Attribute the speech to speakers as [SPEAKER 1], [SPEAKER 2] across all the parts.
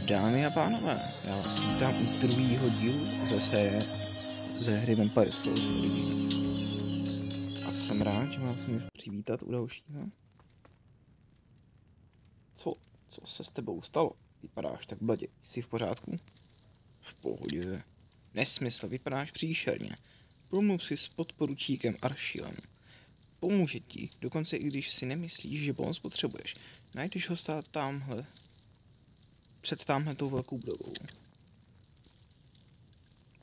[SPEAKER 1] Dámy a pánové, já vás vítám u druhého dílu ze hry Vampire Souls Origin. A jsem rád, že vás můžu přivítat u dalšího. Co se s tebou stalo? Vypadáš tak bledě. Jsi v pořádku? V pohodě. Nesmysl, vypadáš příšerně. Promluv si s podporučíkem Aršilem. Pomůže ti, dokonce i když si nemyslíš, že pomoc potřebuješ. Najdeš ho stát tamhle. Před tou velkou budovou.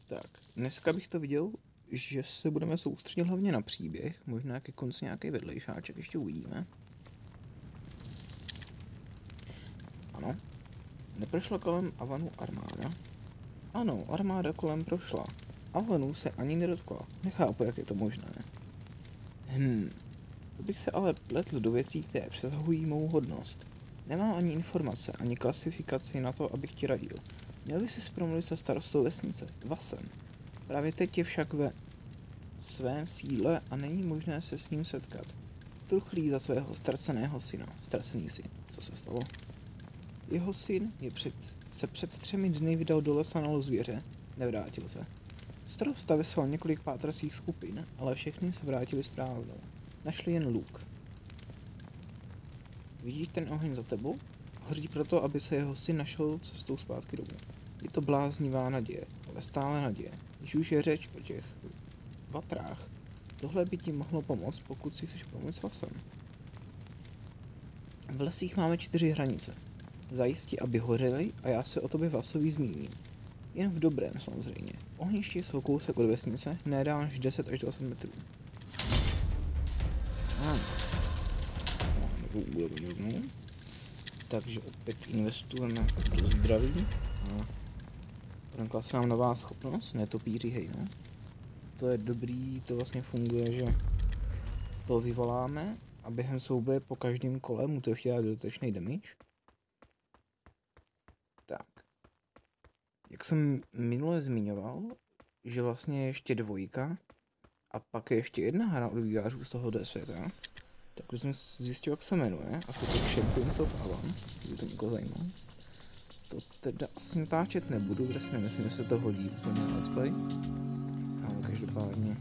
[SPEAKER 1] Tak, dneska bych to viděl, že se budeme soustředit hlavně na příběh, možná ke konci nějaký vedlejšáček, ještě uvidíme. Ano, neprošla kolem Avanu armáda? Ano, armáda kolem prošla. Avanu se ani nedotkla, nechápu, jak je to možné. To bych se ale pletl do věcí, které přesahují mou hodnost. Nemám ani informace, ani klasifikaci na to, abych ti radil. Měl bys si promluvit se starostou vesnice, Vasem. Právě teď je však ve svém sídle a není možné se s ním setkat. Truchlí za svého ztraceného syna. Ztracený syn. Co se stalo? Jeho syn se před 3 dny vydal do lesa na lov zvěře. Nevrátil se. Starosta vyslal několik pátracích skupin, ale všechny se vrátili správnou. Našli jen luk. Vidíš ten oheň za tebou? Hoří proto, aby se jeho syn našel cestou zpátky domů. Je to bláznivá naděje, ale stále naděje. Když už je řeč o těch vatrách, tohle by ti mohlo pomoct, pokud si chceš pomoct Vasem. V lesích máme 4 hranice. Zajistí, aby hořely a já se o tobě Vasovi zmíním. Jen v dobrém samozřejmě. Ohniště jsou kousek od vesnice, ne dál než 10 až 20 metrů. Takže opět investujeme do zdraví a pronkla se nám nová schopnost, netopíří hejno. To je dobrý, to vlastně funguje, že to vyvoláme a během souboje po každém kole mu to ještě dá dodatečný damage. Tak. Jak jsem minule zmiňoval, že vlastně je ještě 2 a pak je ještě 1 hra od vývojářů z tohoto světa. Tak jsem zjistil, jak se jmenuje, a to je Champions of Avan, kdyby to někoho zajímalo. To teda asi natáčet nebudu, kde si nemyslím, že se to hodí úplně na let's play. Ale každopádně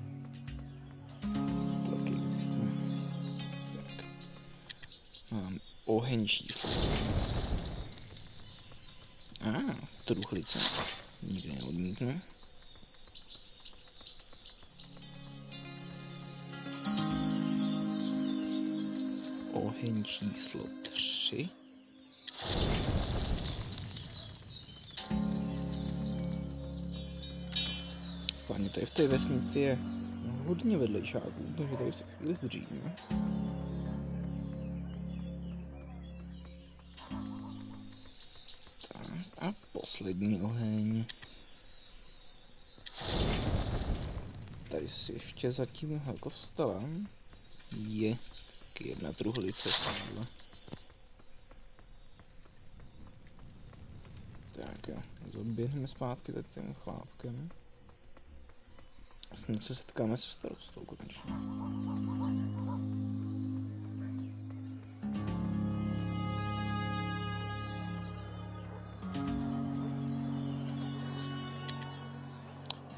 [SPEAKER 1] to taky existuje. Tak. Mám oheň číslo. Truchlice. Nikdy neodmítnu. Oheň číslo 3. Páni, tady v té vesnici je hodně vedlejšáků, takže tady se chvíli zdržíme. Tak a poslední oheň. Tady si ještě za tímhle kostelem je 1 truhlice tamhle. Tak jo, zaběhneme zpátky tady tím chlápkem. A snad se setkáme se starostou konečně.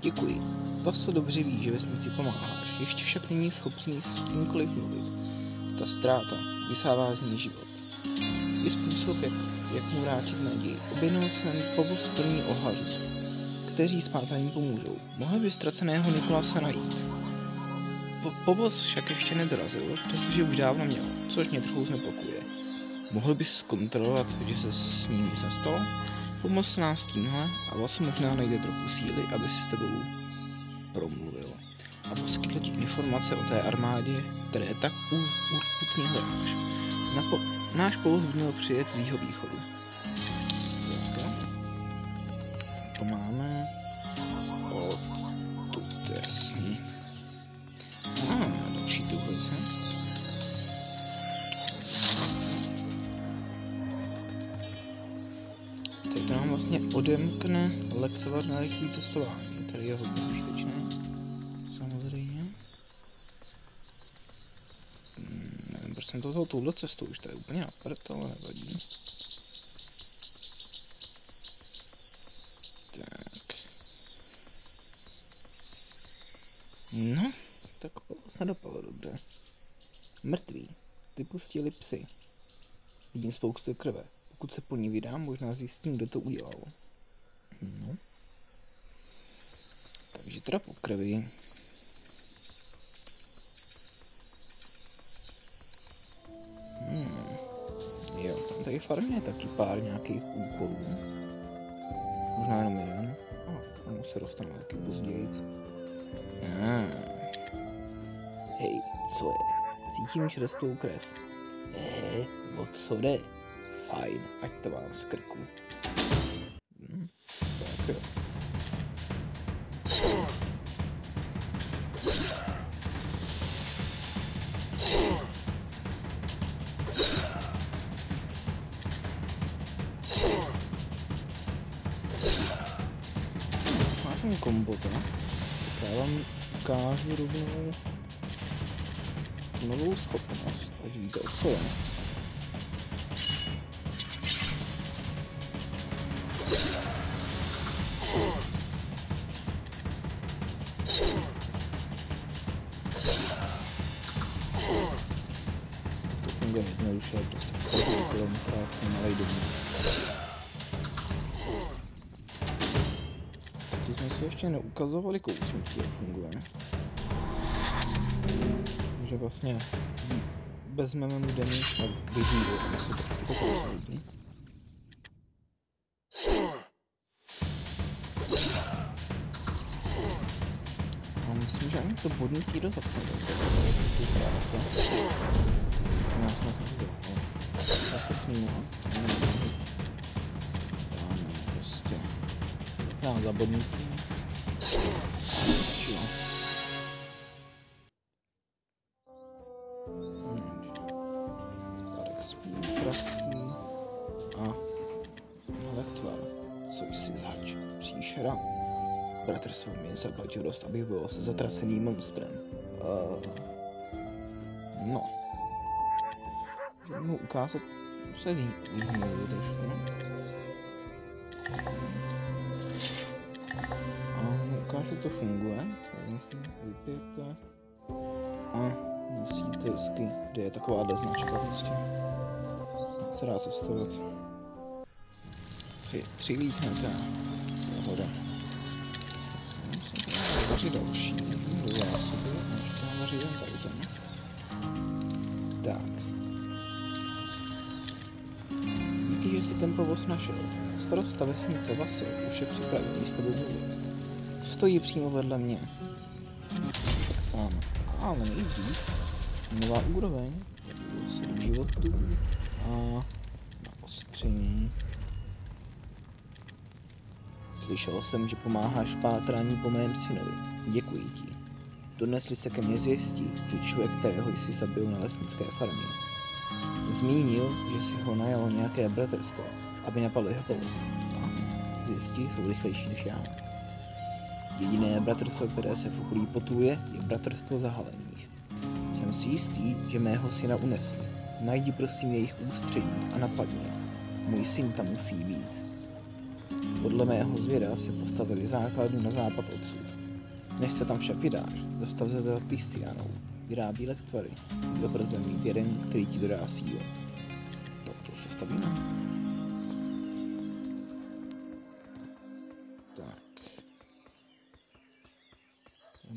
[SPEAKER 1] Děkuji. Vaso dobře ví, že vesnici pomáháš, ještě však není schopný s kýmkoliv mluvit. Ta ztráta vysává z ní život. Je způsob, jak mu vrátit naději. Objednal jsem povoz plný ohařů, kteří spátraní pomůžou. Mohl by ztraceného Nikolase najít. Povoz však ještě nedorazil, přestože už dávno měl, což mě trochu znepokuje. Mohl bys zkontrolovat, že se s ním nic nestalo? Pomoz nám s tímhle a vlastně možná najde trochu síly, aby si s tebou promluvil. A poskytl ti informace o té armádě, které tak urputně hledáš. Náš povoz by měl přijet z jihovýchodu. To máme odtud, jasně. Další truhlice. Tady to nám vlastně odemkne lektovar na rychlé cestování. Tady je hodně užitečné. Samozřejmě. Nevím, proč jsem to vzal touhle cestou, už to je úplně na prd, ale nevadí. No, tak se nedopadlo dobře. Mrtví. Vypustili psy. Vidím spoustu krve. Pokud se po ní vydám, možná zjistím, kdo to udělal. No. Takže teda po krvi. Jo, tam tady farmě je taky pár nějakých úkolů. Možná jenom jeden. A tomu se dostanu taky později. Hej, co je? Cítím čerstvou krev. O co jde? Fajn, ať to mám z krku. Tak jo. Má ten kombota, tak já vám ukážu rovnou tu novou schopnost, ať víte, o co je. To funguje jednoduše, prostě kilometra jako malej domů. Taky jsme si ještě neukazovali kousnutí, jak funguje. Že vlastně vezmeme mu damage a vyžívou, aby se to kousnutí. A myslím, že ani to bodnutí dost se neukazovali, to je právě. Já jsem to dělal. Já se smíla. Dáme prostě. Dám zabodnutí. A stačilo. Pár explíprací. A lektvar. Co jsi zač? Příšera. Bratrstvo mě zaplatil dost, abych byl se zatraceným monstrem. No. Mu ukázat se výhnuji trošku. A mu ukážu, jak to funguje. Vypijete. A musíte vždycky, kde je takováhle značka prostě. Se dá cestovat. Přilítnete. Voda. Musím vařit další. Do zásoby. A ještě mám vařit jen tady ten. Tak. Díky, že jsi ten povoz našel. Starosta vesnice Vaso už je připravený s tebou mluvit. Stojí přímo vedle mě. Ale nejdřív nová úroveň, tedy životu a na ostření. Slyšel jsem, že pomáháš pátrání po mém synovi. Děkuji ti. Donesli se ke mně zvěstí, že člověk, kterého jsi zabil na lesnické farmě, zmínil, že si ho najalo nějaké bratrstvo, aby napadlo jeho povoz. A zvěstí jsou rychlejší než já. Jediné bratrstvo, které se v okolí potuje, je bratrstvo zahalených. Jsem si jistý, že mého syna unesli. Najdi prosím jejich ústředí a napadni. Můj syn tam musí být. Podle mého zvěda se postavili základnu na západ odsud. Než se tam však vydáš, zastav se za Tizianou. Vyrábí lektvary. Dobře bude mít jeden, který ti dodá sílu. To se stavíme. Tak.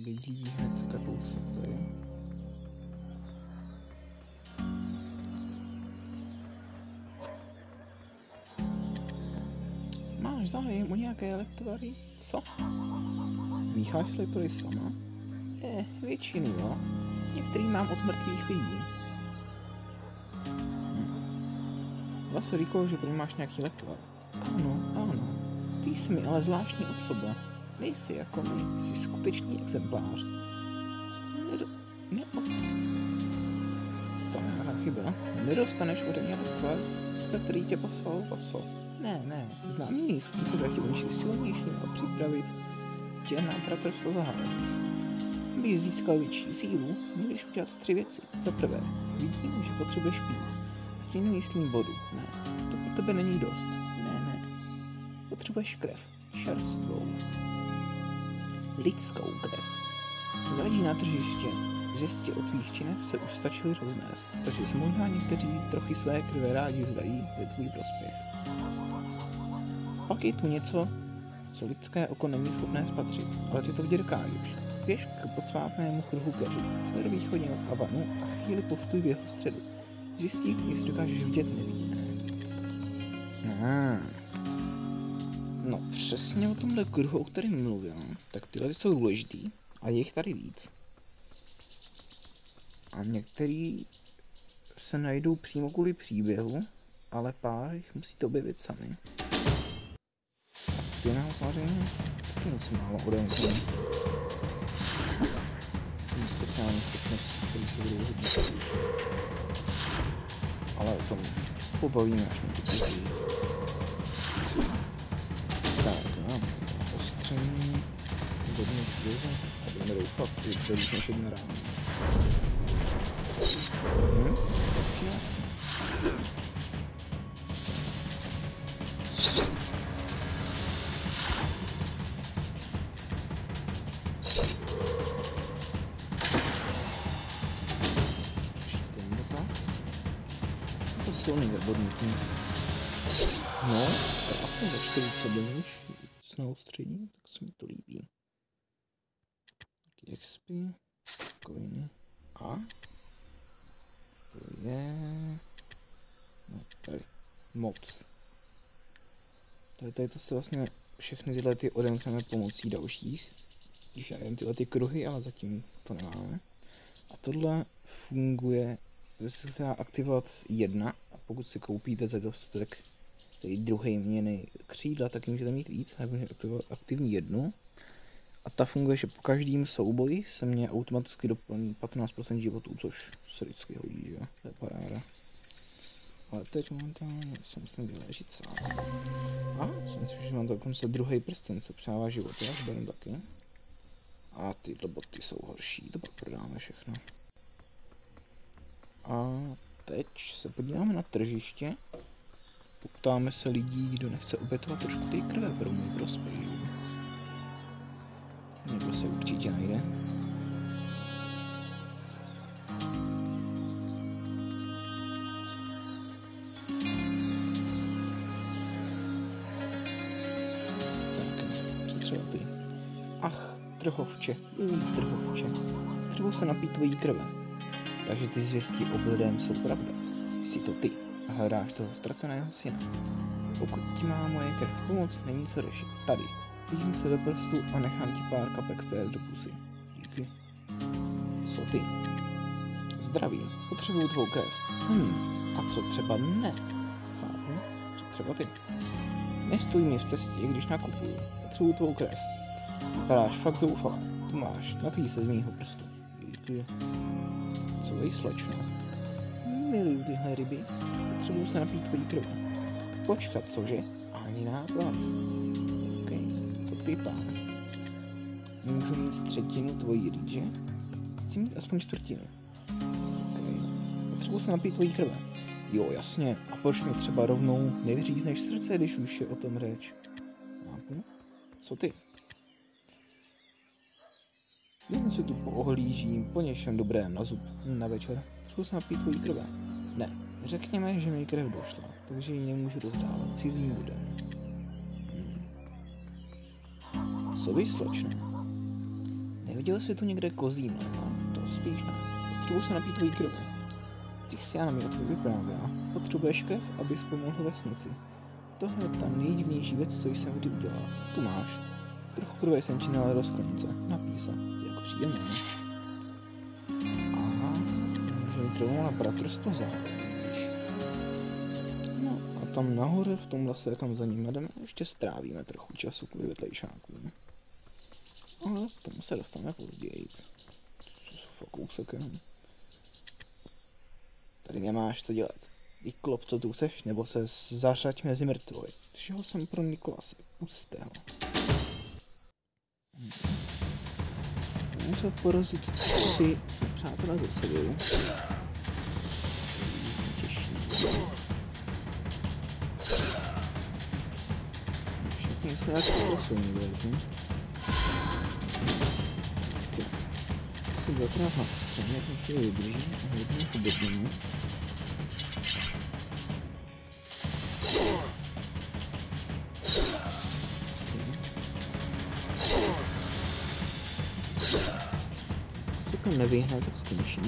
[SPEAKER 1] Vidí hned kousek tady. Máš zájem o nějaké lektvary? Co? Mícháš lektvary sama? Většinu, jo. Některý mám od mrtvých lidí. Vaso říkal, že prý máš nějaký lektvar. Ano. Ty jsi mi ale zvláštní osoba. Nejsi jako my, jsi skutečný exemplář. To je nějaká chyba. Nedostaneš ode mě lektvar, na který tě poslal Vaso. Ne, znám jiný způsob, jak tě učit silnější a připravit tě na bratrstvo zahalených. Abych získal větší sílu, můžeš udělat 3 věci. Za prvé, vidím, že potřebuješ pít. A ti nemyslím vodu. Ne, to pro tebe není dost. Ne. Potřebuješ krev. Čerstvou. Lidskou krev. Záleží na tržiště. Zjistě o tvých činech se už stačili roznést, takže se možná někteří trochu své krve rádi vzdají ve tvůj prospěch. Pak je tu něco, co lidské oko není schopné spatřit, ale ty to dokážeš. Běž k posvátnému kruhu keři, severovýchodně od Avanu a chvíli postuj v jeho středu. Zjistí, jestli dokážeš vidět neviditelné. No přesně o tomhle kruhu, o kterém mluvil, tak tyhle jsou důležitý a je jich tady víc. A některý se najdou přímo kvůli příběhu, ale pár jich musíte objevit sami. A ty nám samozřejmě taky něco málo odemknou. Speciální schopnosti, které se budou hodit. Ale o tom se pobavíme, až mi to bude víc. Tak, máme tady ostření, hodně kvězu a budeme doufat, že to je víc než jedna rána. Taky ne. Silný zabodnutí. No, krásně za 40 damage s naustředí, tak se mi to líbí. Taky XP, coiny a to je... No, tady, moc. Tady to se vlastně všechny tyhle ty odemkneme pomocí dalších. Když já jen tyhle ty kruhy, ale zatím to nemáme. A tohle funguje, že se dá aktivovat jedna a pokud si koupíte za dostatek tady druhé měny křídla, tak můžete mít víc, nebo můžete aktivovat aktivní jednu. A ta funguje, že po každém souboji se mě automaticky doplní 15% životů, což se vždycky hodí, že jo, to je paráda. Ale teď momentálně se musím vyléžit sám. A myslím si, že mám dokonce druhý prsten, co přává život, já zberem taky. A tyhle boty jsou horší, to pak prodáme všechno. A teď se podíváme na tržiště. Poptáme se lidí, kdo nechce obětovat trošku té krve pro můj prospěch. Někdo se určitě najde. Tak, co třeba ty? Ach, trhovče, trhovče. Třeba se napít tvojí krve. Takže ty zvěsti o bledém jsou pravda. Jsi to ty a hledáš toho ztraceného syna. Pokud ti má moje krev pomoct, není co řešit. Tady. Líznu se do prstu a nechám ti pár kapek stézt do pusy. Díky. Co ty? Zdravím. Potřebuju tvou krev. A co třeba ne? Chápu. Co třeba ty? Nestoj mi v cestě, když nakupuju. Potřebuju tvou krev. Vypadáš fakt zoufale. Tu máš. Napij se z mýho prstu. Díky. Co vej, slečno? Miluju tyhle ryby. Potřebuju se napít tvojí krve. Počkat, cože? Ani nápad. Okej, co ty, páne? Můžu mít třetinu tvojí rýže? Chci mít aspoň čtvrtinu. Okej. Potřebuju se napít tvojí krve. Jo, jasně. A proč mi třeba rovnou nevyřízneš srdce, když už je o tom řeč? Chápu. Co ty? Jen se tu poohlížím, po něčem dobrém na zub, na večer. Potřebuji se napít tvojí krve. Ne, řekněme, že mi krev došla, takže ji nemůžu rozdávat cizím lidem. Co vy, slečno? Neviděl jsi tu někde kozí mléko? To spíš ne. Potřebuji se napít tvojí krve. Ty jsi já na mě o tobě vyprávěla. Potřebuješ krev, abys pomohl vesnici. Tohle je ta nejdivnější věc, co jsem kdy udělal. Tu máš. Trochu krve jsem ti nalil do sklenice. Napij se. Jak příjemné. Aha, může mi rovnou na bratrstvo záležíš. No a tam nahoře v tom lese, kam za ním jdeme, ještě strávíme trochu času kvůli vedlejšákům. Ale k tomu se dostaneme později. Fakt kousek jenom. Tady nemáš co dělat. Vyklop, co tu chceš, nebo se zařaď mezi mrtvoly. Všeho jsem pro Nikolase. Pusťte ho. Můžu porazit 3 přátelé za sebou. Šťastně jsme jak silní, takže. Okay. se dvakrát na ostře, jak mi chvíli vydrží a jednou tu bedlinu. Pokud nevyhne, tak skončí.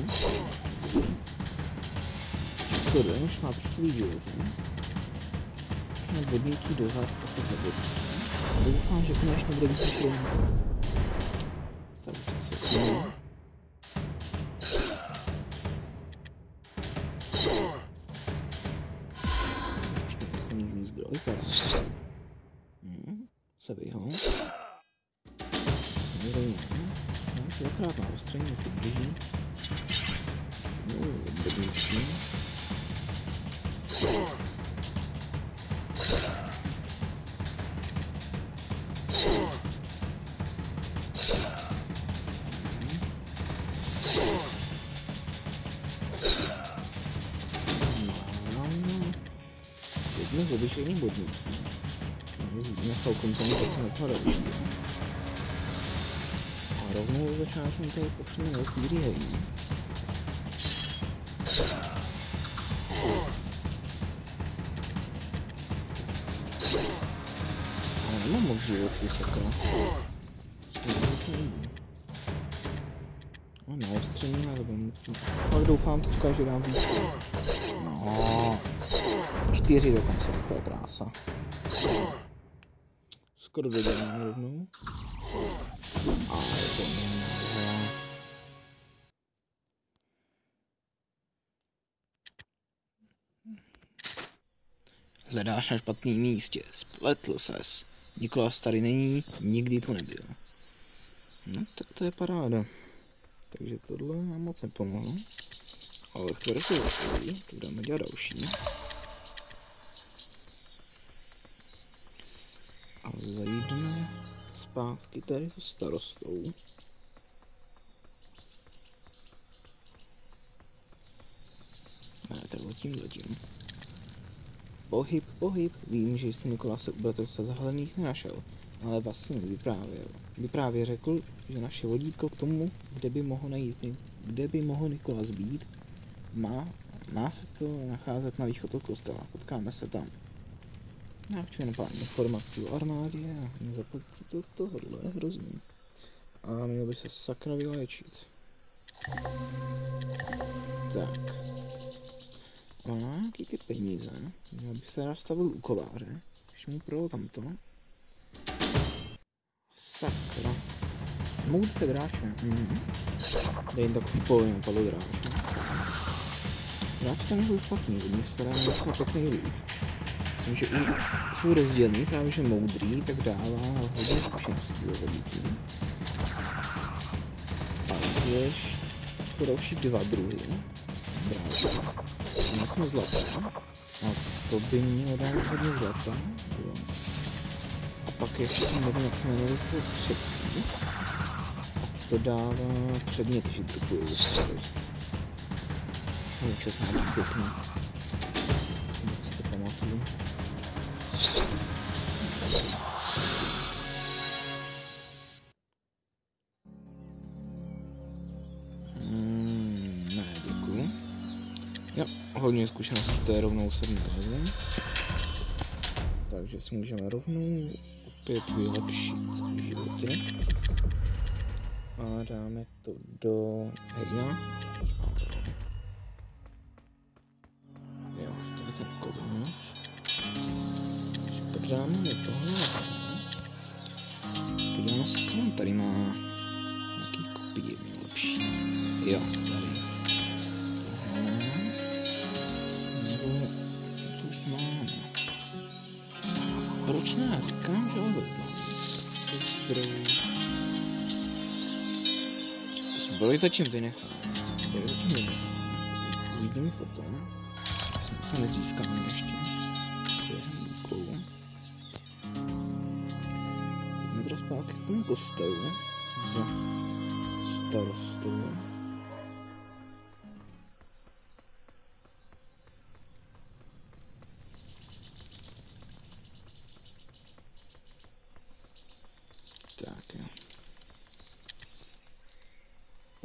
[SPEAKER 1] Tohle už má trošku víc životů. Už na bodnutí dozad, pokud zabodnutí. Doufám, že konečně bude víc šilníka. Tak už se směl. Ještě nesmí zbroj, paráda. Se vyhol. Samozřejmě. Dvakrát na ostření, to drží. Bodnutí. Jedno obyčejný bodnutí. Nechal koncentraci na toho dalšího. A rovnou z začátku tady počneme velký hejí. Ale nemám moc život vysoko. No, na ostření, ale fakt doufám teďka, že dám víc. No, 4 dokonce, to je krása. Skoro dodělám rovnou. A je to nemá. Hledáš na špatném místě, spletl ses. Nikolas tady není, nikdy tu nebyl. No, tak to je paráda. Takže tohle nám moc nepomohlo. Ale chtěli se zastaví, tak dáme dělat další. A zajdeme zpátky tady se starostou. Ne, tak letím. Pohyb. Vím, že jsi Nikolase u bratrce zahalených nenašel, ale vlastně vyprávěl. Vyprávěl řekl, že naše vodítko k tomu, kde by mohl Nikolas být, má se to nacházet na východ od kostela. Potkáme se tam. Já chci pár informací o armádě a nezaplatit tohle je hrozný. A měl by se sakra vyléčit. Tak. A nějaký ty peníze. Měl bych se nastavil u kováře. Když mu pro tamto. Sakra. Mohu také dráče. Dej tak v poli napadlo dráče. Dráče tam jsou špatný, od nich stará docela pěkný loot. Myslím, že jsou rozdělný, právě že moudrý, tak dává hodně zkušeností za zabití. A když jsou další 2 druhy dráčů. Já jsem zlatá. A to by mělo dát hodně zlata. Jo. A pak ještě nevím, jak se jmenuje to třetí. A to dává předměty, že drupuju za starost. To je čas nějaký pěkný. Jak si to pamatuju. Ne, děkuju. Jo, hodně zkušeností, to je rovnou 7 level. Takže si můžeme rovnou opět vylepšit v životě. A dáme to do hejna. Jo, to je ten kovář. Tak dáme do tohle. Podíváme se, co on tady má. Nějaký kopie lepší. Jo, tady. Proč ne? Říkám, že vůbec mám. Zbroj zatím vynechám. Uvidíme potom. Co nezískáme ještě. Během úkolů. Jdeme teda zpátky k tomu kostelu. Za starostou.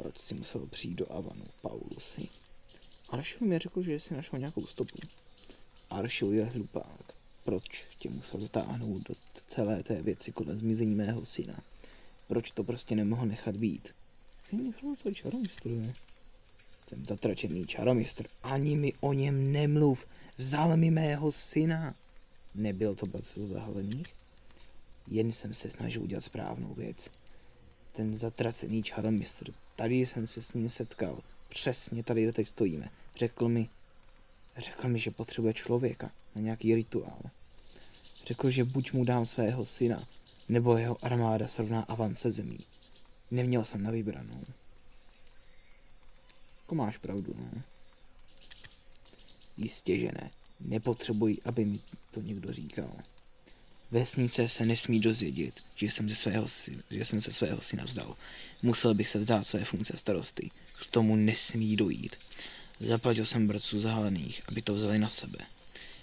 [SPEAKER 1] Proč si musel přijít do Avanu, Paulusi? Aršil mi řekl, že jsi našel nějakou stopu. Aršil je hlupák. Proč tě musel zatáhnout do celé té věci kolem zmizení mého syna? Proč to prostě nemohl nechat být? Jsi nechal co čaromistruje. Ten zatračený čaromistr, ani mi o něm nemluv. Vzal mi mého syna. Nebyl to bacil zahalených? Jen jsem se snažil udělat správnou věc. Ten zatracený čaromistr, tady jsem se s ním setkal. Přesně tady, kde teď stojíme. Řekl mi, že potřebuje člověka na nějaký rituál. Řekl, že buď mu dám svého syna, nebo jeho armáda srovná Avan se zemí. Neměl jsem na vybranou. Jako máš pravdu, no? Jistě, že ne. Nepotřebuji, aby mi to někdo říkal. Vesnice se nesmí dozvědět, že jsem se svého syna vzdal. Musel bych se vzdát své funkce starosty. K tomu nesmí dojít. Zaplatil jsem bratřů zahalených, aby to vzali na sebe.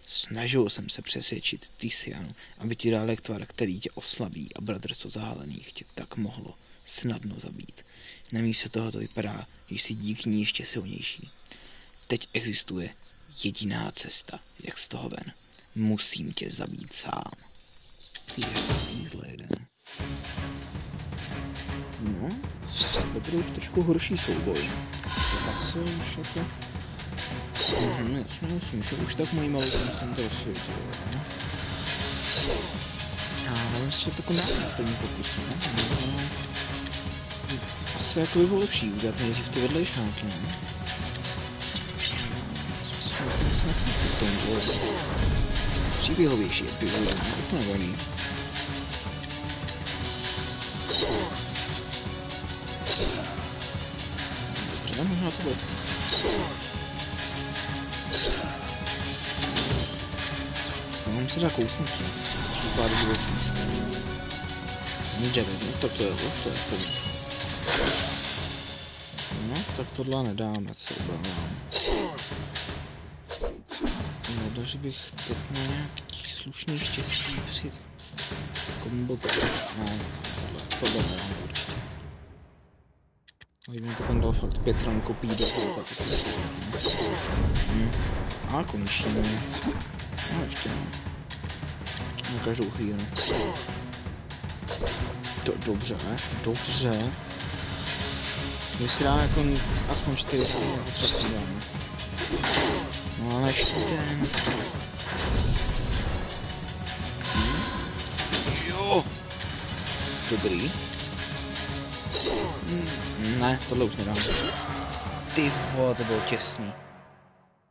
[SPEAKER 1] Snažil jsem se přesvědčit Tisianu, aby ti dal lektvar, který tě oslabí a bratrstvo zahalených tě tak mohlo snadno zabít. Namísto toho to vypadá, že jsi díky ní ještě silnější. Teď existuje jediná cesta, jak z toho ven. Musím tě zabít sám. No, to bude už trošku horší souboj. Zase už jako... Jasně, že už tak mají malou koncentraci, to ale ještě takový náplní pokus, ne? Asi jako by bylo lepší udělat nejdřív ty vedlejšáky, ne? Příběhovější epizoda, to nevadí. Dobře, možná to bude. Mám si dát kousnutí, potřebuji pár životů myslet. 9, no tak to je konec. No, tak tohle nedáme, co obávám. No, že bych teď měl nějaký slušný štěstí při kombotu. Ne, tohle nedáme určitě. Ale mi to tam dal fakt 5 ran kopí do toho, to si a končíme. No ještě ne. Na každou chvíli. Dobře. My si dáme jako aspoň 4 rány, jako třeba si dáme. No ale ještě ten... Jo! Dobrý. Ne, tohle už nedám. Ty vole, to bylo těsný.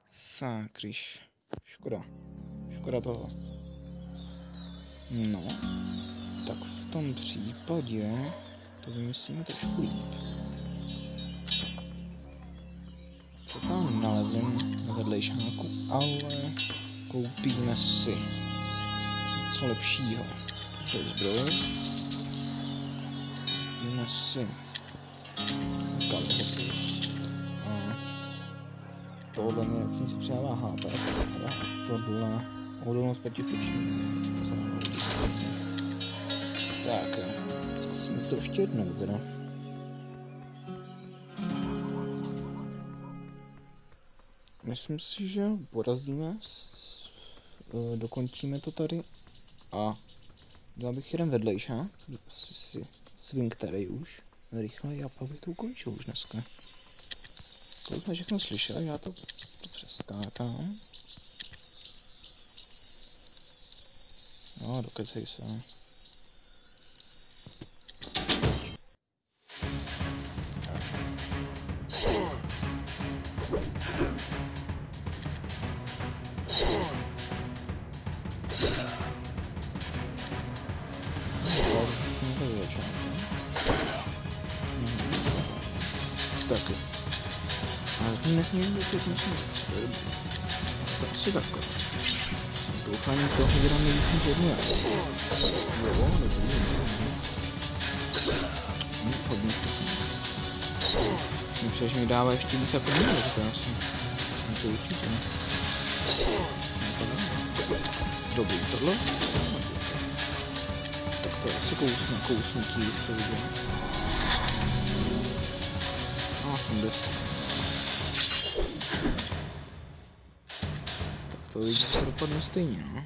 [SPEAKER 1] Sakryš. Škoda toho. No, tak v tom případě to vymyslíme trošku líp. To tam nalevím na vedlejšáku, ale koupíme si něco lepšího. Takže zbroj. Koupíme si kalhoty. A tohle mě jak si přidává HP. Tohle odolnost proti sečný. Tak, zkusíme to ještě jednou teda. Myslím si, že porazíme, dokončíme to tady a dal bych jeden vedlejšák, asi si svým který už rychle a pak bych to ukončil už dneska. To jsme všechno slyšeli, já to přeskákám. No, dokecej se. Tak jo. Ale to nesmí být to asi takhle. Doufám, toho vydám víc než jednu raz. Jo, dobrý. Hodně špatný. Přež mi dává ještě víc jako minulý, tak já si... To určitě ne. Dobrý, tohle? Tak to je asi kousnutí, to viděl. 80. Tak to vidíš, že to dopadne stejně, no.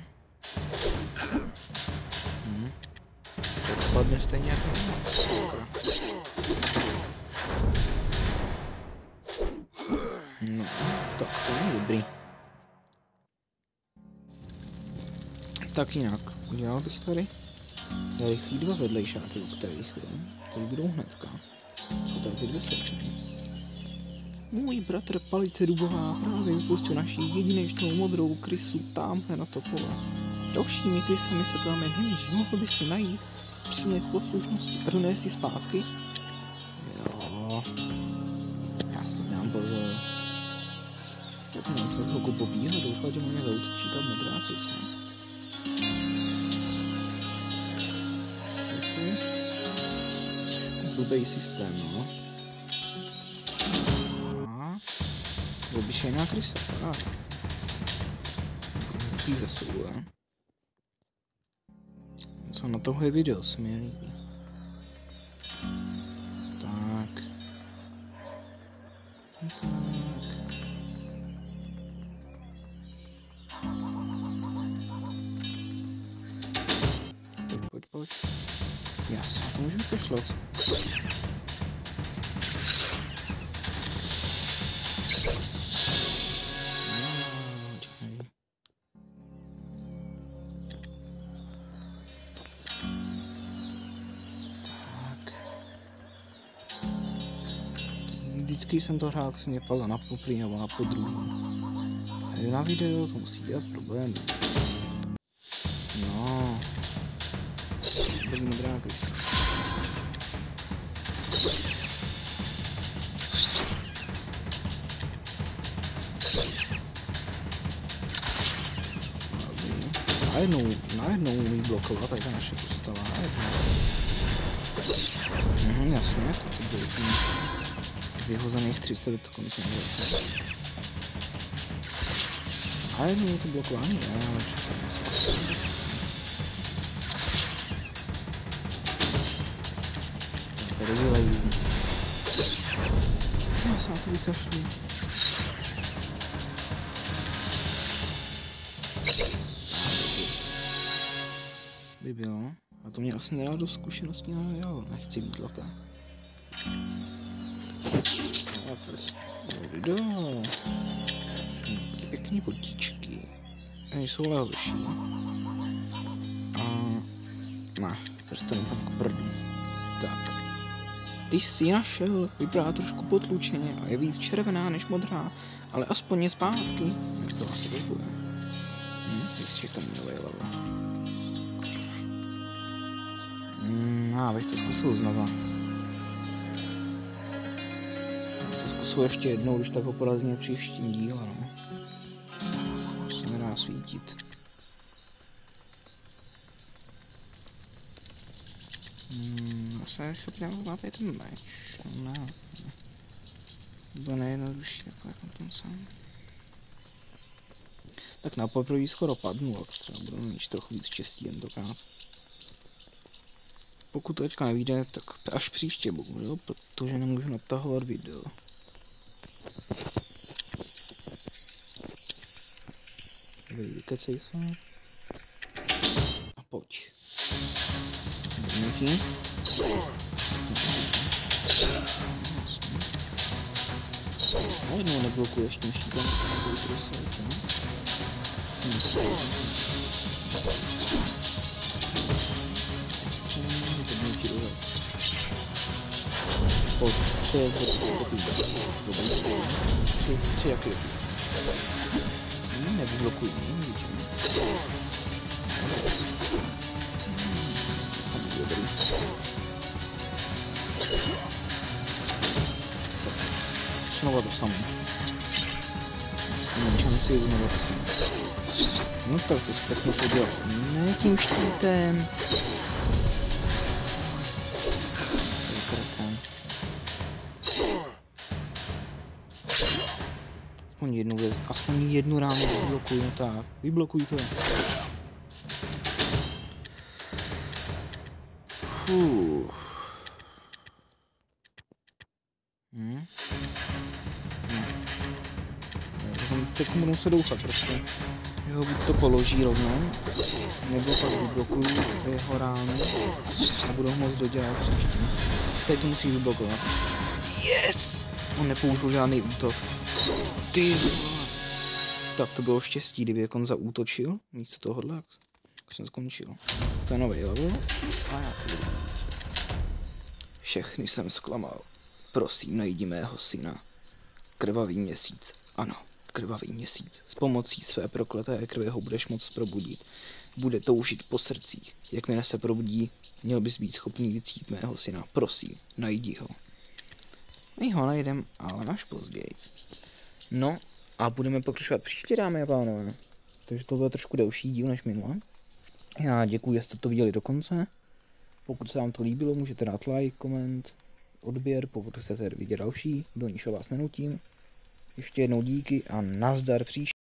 [SPEAKER 1] To dopadne stejně jako no, tak to není dobrý. Tak jinak, udělal bych tady rychlý 2 vedlejšáky, u kterých tady budou hnedka. Jsou tady ty 2 slečny. Můj bratr Palice Dubová právě upustil naši jedinečnou modrou krysu tamhle na to pole. Dalšími krysami se to nemíží, mohl by si najít, přimět poslušnosti a donést si zpátky? Jo, já si dám pozor. Tak mám se chvilku pobíhat, doufat, že mě zautočí ta modrá krysa. Blbej systém, no. Obyčejná krysa, Tý zasouhle. Co na tohle video se mi líbí. Tak. Pojď. Já se na to můžu vykašlat. Vždycky jsem to hrál, se mě padla na poprý nebo na podruhý. A na video to musí dělat problém. No. Dobrý modrá krysa. Najednou umí blokovat, tady ta naše postava. Jasně, to bylo vyhozených 300 to myslím vracet. A jednou to blokování ne, ale všechno nesmysl. Tak tady dělají. Já se na to vykašlu. By bylo. A to mě asi nedá do zkušeností, ale jo, nechci být zlatá. Pěkný botičky. Nejsou ale horší. A... ne, prstenu k prdu. Tak. Ty jsi ji našel, vypadá trošku potlučeně a je víc červená než modrá, ale aspoň je zpátky. Jak to asi vypadá. Ještě k tomu nový level. Abych to zkusil znova. Zkusil ještě jednou, když tak ho porazně příštím díle, no. Se nedá svítit. Já se podívám na tady ten meč. Ne. Bylo nejjednodušší, takhle jako tam sám. Tak na poprvé skoro padnu, tak třeba budu mít trochu víc štěstí tentokrát. Pokud to teďka nevíde, tak až příště bohužel, protože nemůžu natahovat video. Vykecej se. A pojď. Dobrý. A jednou neblokuješ tím štítem, který se pojď, to je tři jaký. Nevyblokuj, ničemu. Tam je dobrý. Tak, znova to samé. Mám šanci znova to samé. No tak to zpětně podělal. Ne tím štítem. Aspoň jednu ránu vyblokuj, no tak, vyblokuj to. Fuh. teď budu se doufat prostě. Že ho buď to položí rovnou, nebo pak vyblokuju jeho ránu a budu ho moc dodělat příště. Teď to musí vyblokovat. Yes! On nepoužil žádný útok. Ty vole. Tak to bylo štěstí, kdyby jak on zaútočil, místo tohohle, jak jsem skončil. To je nový level. A já to budu. Všechny jsem zklamal. Prosím, najdi mého syna. Krvavý měsíc. Ano, krvavý měsíc. S pomocí své prokleté krve ho budeš moct probudit. Bude toužit po srdcích. Jakmile se probudí, měl bys být schopný vycít mého syna. Prosím, najdi ho. My ho najdem, ale až později. No a budeme pokračovat příště, dámy a pánové. Takže to bude trošku delší díl než minule. Já děkuji, že jste to viděli do konce. Pokud se vám to líbilo, můžete dát like, koment, odběr, pokud chcete vidět další, do ničeho vás nenutím. Ještě jednou díky a nazdar příště.